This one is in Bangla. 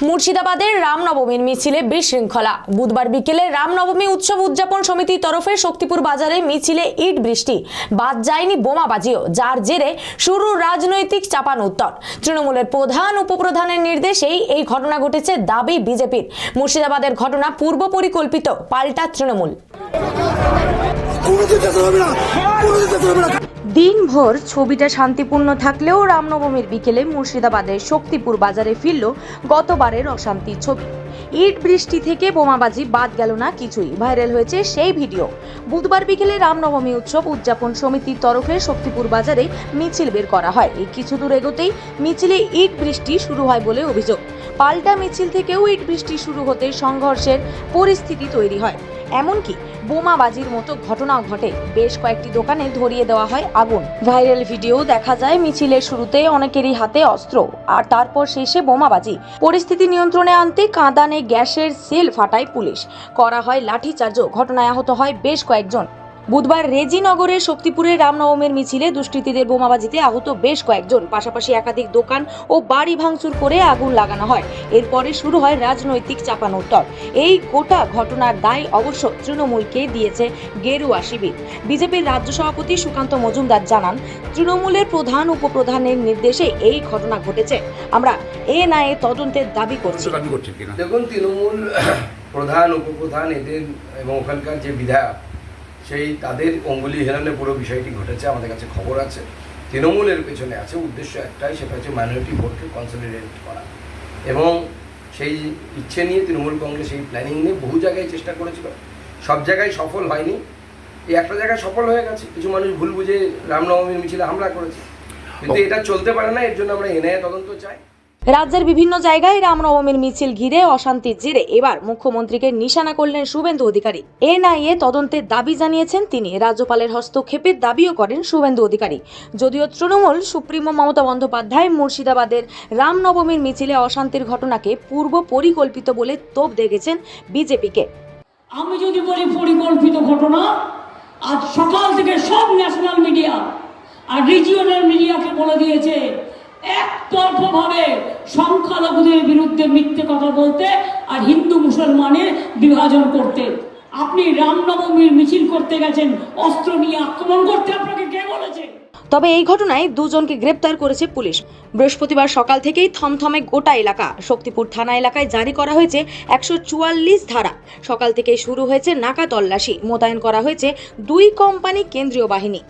মুর্শিদাবাদের রামনবমীর মিছিলে বিশৃঙ্খলা। বুধবার বিকেলে রামনবমী উৎসব উদযাপন সমিতির তরফে শক্তিপুর বাজারে মিছিলে ইট বৃষ্টি, বাদ যায়নি বোমাবাজিও, যার জেরে শুরু রাজনৈতিক চাপানোত্তর। তৃণমূলের প্রধান উপপ্রধানের নির্দেশেই এই ঘটনা ঘটেছে দাবি বিজেপির। মুর্শিদাবাদের ঘটনা পূর্ব পরিকল্পিত, পাল্টা তৃণমূল। দিনভর ছবিটা শান্তিপূর্ণ থাকলেও রামনবমীর বিকেলে মুর্শিদাবাদের শক্তিপুর বাজারে ফিরল গতবারের অশান্তির ছবি। ইট বৃষ্টি থেকে বোমাবাজি বাদ গেল না কিছুই। ভাইরাল হয়েছে সেই ভিডিও। বুধবার বিকেলে রামনবমী উৎসব উদযাপন সমিতির তরফে শক্তিপুর বাজারে মিছিল বের করা হয়। এই কিছু দূর এগোতেই মিছিলে ইট বৃষ্টি শুরু হয় বলে অভিযোগ। পাল্টা মিছিল থেকেও ইট বৃষ্টি শুরু হতে সংঘর্ষের পরিস্থিতি তৈরি হয়। এমনকি বোমাবাজির মতো ঘটনাও ঘটে। বেশ কয়েকটি দোকানে ধরিয়ে দেওয়া হয় আগুন। ভাইরাল ভিডিও দেখা যায় মিছিলের শুরুতে অনেকেরই হাতে অস্ত্র, আর তারপর শেষে বোমাবাজি। পরিস্থিতি নিয়ন্ত্রণে আনতে কাঁদানে গ্যাসের সেল ফাটায় পুলিশ, করা হয় লাঠিচার্জও। ঘটনায় আহত হয় বেশ কয়েকজন। বুধবার রেজিনগরের শক্তিপুরের রামনবমীর মিছিলে দুষ্কৃতীদের বোমাবাজিতে আহত বেশ কয়েকজন। পাশাপাশি একাধিক দোকান ও বাড়ি ভাঙচুর করে আগুন লাগানো হয়। এরপরে শুরু হয় রাজনৈতিক চাপানোত্তর। এই গোটা ঘটনার দায় অবশ্য তৃণমূলকে দিয়েছে গেরুয়া শিবির। বিজেপির রাজ্য সভাপতি সুকান্ত মজুমদার জানান, তৃণমূলের প্রধান উপপ্রধানের নির্দেশে এই ঘটনা ঘটেছে। আমরা এনআইএ তদন্তের দাবি করছি। দেখুন, তৃণমূল প্রধান উপপ্রধান এদের এবং ওখানকার যে বিধায়ক, সেই তাদের অঙ্গুলি হেরালে পুরো বিষয়টি ঘটেছে। আমাদের কাছে খবর আছে। তৃণমূলের পেছনে আছে উদ্দেশ্য একটাই, সেটা হচ্ছে মাইনরিটি ভোটকে কনসলিডেট করা। এবং সেই ইচ্ছে নিয়ে তৃণমূল কংগ্রেস এই প্ল্যানিং নিয়ে বহু জায়গায় চেষ্টা করেছিল, সব জায়গায় সফল হয়নি। এই একটা জায়গায় সফল হয়ে গেছে। কিছু মানুষ ভুল বুঝে রামনবমীর মিছিলে হামলা করেছে, কিন্তু এটা চলতে পারে না। এর জন্য আমরা এনআইএ তদন্ত চাই। রাজ্যের বিভিন্ন জায়গায় রামনবমীর মিছিল ঘিরে অশান্তির জেরে এবার মুখ্যমন্ত্রীকে নিশানা করলেন শুভেন্দু অধিকারী। এনআইএ তদন্তের দাবি জানিয়েছেন তিনি। রাজ্যপালের হস্তক্ষেপের দাবিও করেন শুভেন্দু অধিকারী। যদিও তৃণমূল সুপ্রিমো মমতা বন্দ্যোপাধ্যায় মুর্শিদাবাদের রামনবমীর মিছিলে অশান্তির ঘটনাকে পূর্ব পরিকল্পিত বলে তোপ দেখেছেন বিজেপিকে। আমি যদি বলি পরিকল্পিত ঘটনা, আজ সকাল থেকে সব ন্যাশনাল মিডিয়া আর রিজিওনাল মিডিয়াকে বলে দিয়েছে একতরফাভাবে সংখ্যালঘুদের বিরুদ্ধে মিথ্যে কথা বলতে আর হিন্দু মুসলমানের বিভাজন করতে। আপনি রামনবমীর মিছিল করতে গেছেন, অস্ত্র নিয়ে আক্রমণ করতে আপনাকে কে বলেছে? তবে এই ঘটনায় দুজনকে গ্রেপ্তার করেছে পুলিশ। বৃহস্পতিবার সকাল থেকেই থমথমে গোটা এলাকা। শক্তিপুর থানা এলাকায় জারি করা হয়েছে 144 ধারা। সকাল থেকে শুরু হয়েছে নাকা তল্লাশি। মোতায়েন করা হয়েছে 2 কোম্পানি কেন্দ্রীয় বাহিনী।